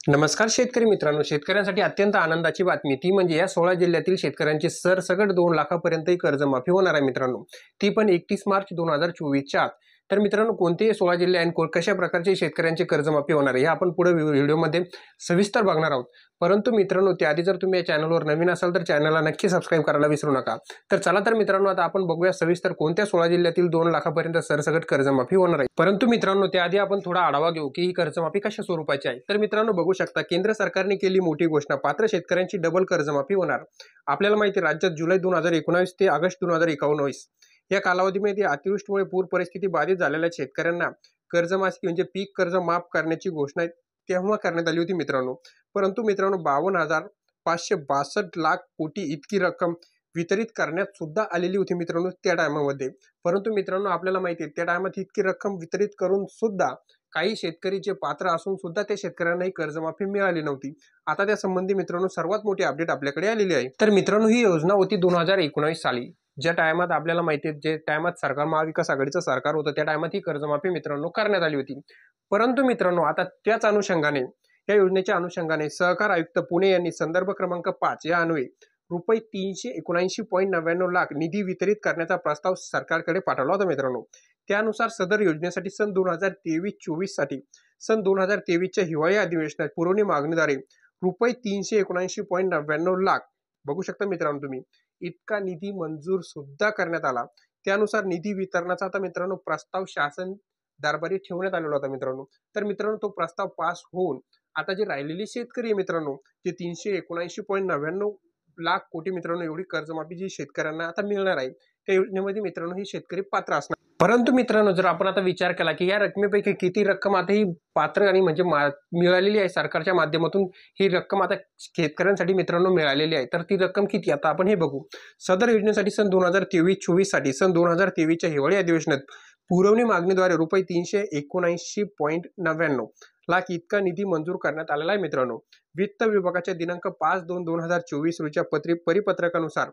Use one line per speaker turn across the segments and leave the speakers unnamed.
नमस्कार शेतकरी मित्रांनो, शेतकऱ्यांसाठी अत्यंत आनंदाची बातमी ती म्हणजे या 16 जिल्ह्यातील शेतकऱ्यांची सरसकट 2 लाखापर्यंत कर्जमाफी होणार आहे मित्रांनो. ती पण 31 मार्च 2024च्या आत. तर मित्रांनो, कोणते 16 जिल्हे आणि कशा प्रकारचे शेतकऱ्यांची कर्जमाफी होणार आहे हे आपण पुढे व्हिडिओमध्ये सविस्तर बघणार आहोत. परंतु मित्रांनो, त्याआधी जर तुम्ही या चॅनलवर नवीन असाल तर चॅनलला नक्की सबस्क्राईब करायला विसरू नका. तर चला तर मित्रांनो, आता आपण बघूया सविस्तर कोणत्या 16 जिल्ह्यातील 2 लाखापर्यंत सरसकट कर्जमाफी होणार आहे. परंतु मित्रांनो, त्याआधी आपण थोडा आढावा घेऊ की ही कर्जमाफी कशा स्वरूपाची आहे. तर मित्रांनो, बघू शकता केंद्र सरकारने केली मोठी घोषणा, पात्र शेतकऱ्यांची डबल कर्जमाफी होणार. आपल्याला माहिती आहे, राज्यात जुलै 2019 ते ऑगस्ट 2019 या कालावधीमध्ये अतिवृष्टीमुळे पूर परिस्थिती बाधित झालेल्या शेतकऱ्यांना कर्जमाफी म्हणजे पीक कर्ज माफ करण्याची घोषणा तेव्हा करण्यात आली होती मित्रांनो. परंतु मित्रांनो, 52,562 लाख कोटी इतकी रक्कम वितरित करण्यात सुद्धा आलेली होती मित्रांनो त्या टायमामध्ये. परंतु मित्रांनो, आपल्याला माहिती आहे त्या टायमात इतकी रक्कम वितरित करून सुद्धा काही शेतकरी जे पात्र असून सुद्धा त्या शेतकऱ्यांनाही कर्जमाफी मिळाली नव्हती. आता त्या संबंधी मित्रांनो सर्वात मोठी अपडेट आपल्याकडे आलेली आहे. तर मित्रांनो, ही योजना होती 2019 साली. ज्या टायमात आपल्याला माहिती आहे, जे टायमात सरकार महाविकास आघाडीचं सरकार होतं त्या टायमात ही कर्जमाफी मित्रांनो करण्यात आली होती. परंतु मित्रांनो, आता त्याच अनुषंगाने या योजनेच्या अनुषंगाने सहकार आयुक्त पुणे यांनी संदर्भ क्रमांक 5 या अन्वये रुपये 379.99 लाख निधी वितरित करण्याचा प्रस्ताव सरकारकडे पाठवला होता मित्रांनो. त्यानुसार सदर योजनेसाठी सन 2023-24 साठी सन 2023च्या हिवाळी अधिवेशनात पुरवणी मागणीद्वारे रुपये 379.99 लाख बघू शकता मित्रांनो तुम्ही इतका निधी मंजूर सुद्धा करण्यात आला. त्यानुसार निधी वितरणाचा आता मित्रांनो प्रस्ताव शासन दरबारी ठेवण्यात आलेला होता मित्रांनो. तर मित्रांनो, तो प्रस्ताव पास होऊन आता जे राहिलेले शेतकरी मित्रांनो, जे 379.99 लाख कोटी मित्रांनो एवढी कर्जमाफी जी शेतकऱ्यांना आता मिळणार आहे, त्या योजनेमध्ये मित्रांनो ही शेतकरी पात्र असणार. परंतु मित्रांनो, जर आपण आता विचार केला की या रकमेपैकी किती रक्कम आता ही पात्र आणि म्हणजे मिळालेली आहे सरकारच्या माध्यमातून, ही रक्कम आता शेतकऱ्यांसाठी मित्रांनो मिळालेली आहे, तर ती रक्कम किती आता आपण हे बघू. सदर योजनेसाठी सन 2023-24 साठी सन 2023च्या हिवाळी अधिवेशनात पुरवणी मागणीद्वारे रुपये 379.99 लाख इतका निधी मंजूर करण्यात आलेला आहे मित्रांनो. वित्त विभागाच्या दिनांक 5/2/2024 रोजीच्या परिपत्रकानुसार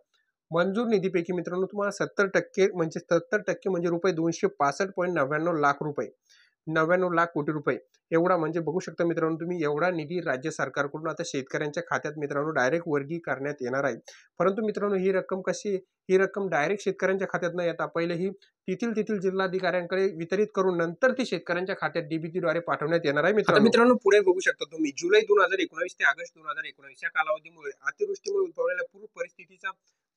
मंजूर निधीपैकी मित्रांनो तुम्हाला 70% म्हणजे रुपये 265.99 लाख रुपये 99 लाख कोटी रुपये एवढा म्हणजे बघू शकता मित्रांनो तुम्ही एवढा निधी राज्य सरकारकडून आता शेतकऱ्यांच्या खात्यात मित्रांनो डायरेक्ट वर्गी करण्यात येणार आहे. परंतु मित्रांनो, ही रक्कम डायरेक्ट शेतकऱ्यांच्या खात्यात न येता पहिले ही तेथील जिल्हाधिकाऱ्यांकडे वितरित करून नंतर ती शेतकऱ्यांच्या खात्यात डीबीटीद्वारे पाठवण्यात येणार आहे मित्रांनो. पुढे बघू शकता तुम्ही जुलै 2019 ते ऑगस्ट 2019 या कालावधीमुळे अतिवृष्टीमुळे उद्भवलेल्या पूर परिस्थितीचा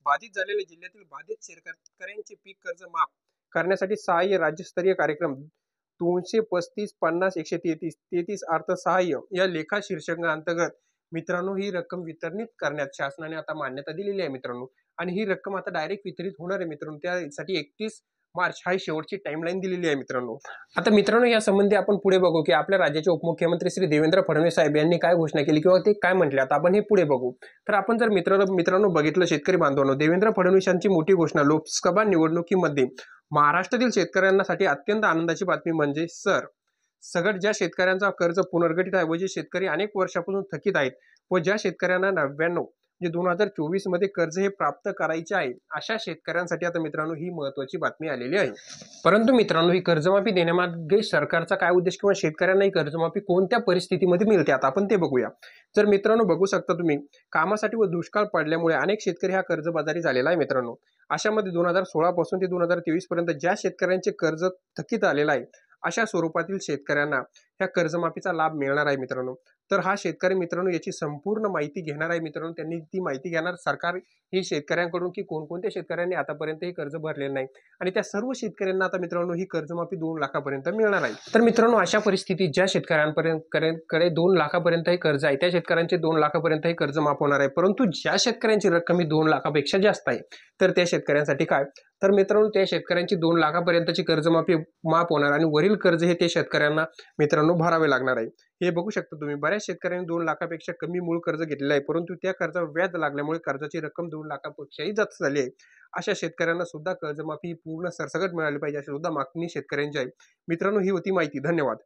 बाधित झालेल्या जिल्ह्यातील बाधित शेतकऱ्यांचे पीक कर्ज माफ करण्यासाठी सहाय्य राज्यस्तरीय कार्यक्रम 235-50-133 अर्थसहाय्य या लेखा शीर्षकांतर्गत मित्रांनो ही रक्कम वितरित करण्यात शासनाने आता मान्यता दिलेली आहे मित्रांनो. आणि ही रक्कम आता डायरेक्ट वितरित होणार आहे मित्रांनो. त्यासाठी 31 मार्च हा शेवटची टाइमलाईन दिलेली आहे मित्रांनो. आता मित्रांनो, या संबंधी आपण पुढे बघू की आपल्या राज्याचे उपमुख्यमंत्री श्री देवेंद्र फडणवीस साहेब यांनी काय घोषणा केली किंवा ते काय म्हटले. आता आपण हे पुढे बघू. तर आपण जर मित्रांनो बघितलं शेतकरी बांधवांनो, देवेंद्र फडणवीस यांची मोठी घोषणा लोकसभा निवडणुकीमध्ये महाराष्ट्रातील शेतकऱ्यांसाठी अत्यंत आनंदाची बातमी म्हणजे सगळ्यात ज्या शेतकऱ्यांचा कर्ज पुनर्गठित आहे व जे शेतकरी अनेक वर्षापासून थकीत आहेत व ज्या शेतकऱ्यांना 99 2024 मध्ये कर्ज हे प्राप्त करायचे आहे अशा शेतकऱ्यांसाठी आता मित्रांनो ही महत्त्वाची बातमी आलेली आहे. परंतु मित्रांनो, ही कर्जमाफी देण्यामागे सरकारचा काय उद्देश किंवा शेतकऱ्यांना ही कर्जमाफी कोणत्या परिस्थितीमध्ये मिळते आता आपण ते बघूया. तर मित्रांनो, बघू शकता तुम्ही कामासाठी व दुष्काळ पडल्यामुळे अनेक शेतकरी हा कर्जबाजारी झालेला आहे मित्रांनो. अशामध्ये 2016 पासून ते 2023 पर्यंत ज्या शेतकऱ्यांचे कर्ज थकीत आलेलं आहे अशा स्वरूपातील शेतकऱ्यांना ह्या कर्जमाफीचा लाभ मिळणार आहे मित्रांनो. तर हा शेतकरी मित्रांनो याची संपूर्ण माहिती घेणार आहे मित्रांनो. त्यांनी ती माहिती घेणार सरकार ही शेतकऱ्यांकडून की कोणकोणत्या शेतकऱ्यांनी आतापर्यंत हे कर्ज भरलेलं नाही आणि त्या सर्व शेतकऱ्यांना आता मित्रांनो ही कर्जमाफी 2 लाखापर्यंत मिळणार आहे. तर मित्रांनो, अशा परिस्थितीत ज्या शेतकऱ्यांकडे 2 लाखापर्यंत हे कर्ज आहे त्या शेतकऱ्यांचे 2 लाखापर्यंत हे कर्ज माफ होणार आहे. परंतु ज्या शेतकऱ्यांची रक्कम ही 2 लाखापेक्षा जास्त आहे तर त्या शेतकऱ्यांसाठी काय, तर मित्रांनो त्या शेतकऱ्यांची 2 लाखापर्यंतची कर्जमाफी माफ होणार आणि वरील कर्ज हे ते शेतकऱ्यांना मित्रांनो भरावे लागणार आहे. हे बघू शकता तुम्ही बऱ्याच शेतकऱ्यांनी 2 लाखापेक्षा कमी मूळ कर्ज घेतलेलं आहे, परंतु त्या कर्जावर व्याज लागल्यामुळे कर्जाची रक्कम 2 लाखापेक्षाही जास्त झाली आहे. अशा शेतकऱ्यांना सुद्धा कर्जमाफी पूर्ण सरसकट मिळाली पाहिजे अशी सुद्धा मागणी शेतकऱ्यांची आहे मित्रांनो. ही होती माहिती. धन्यवाद.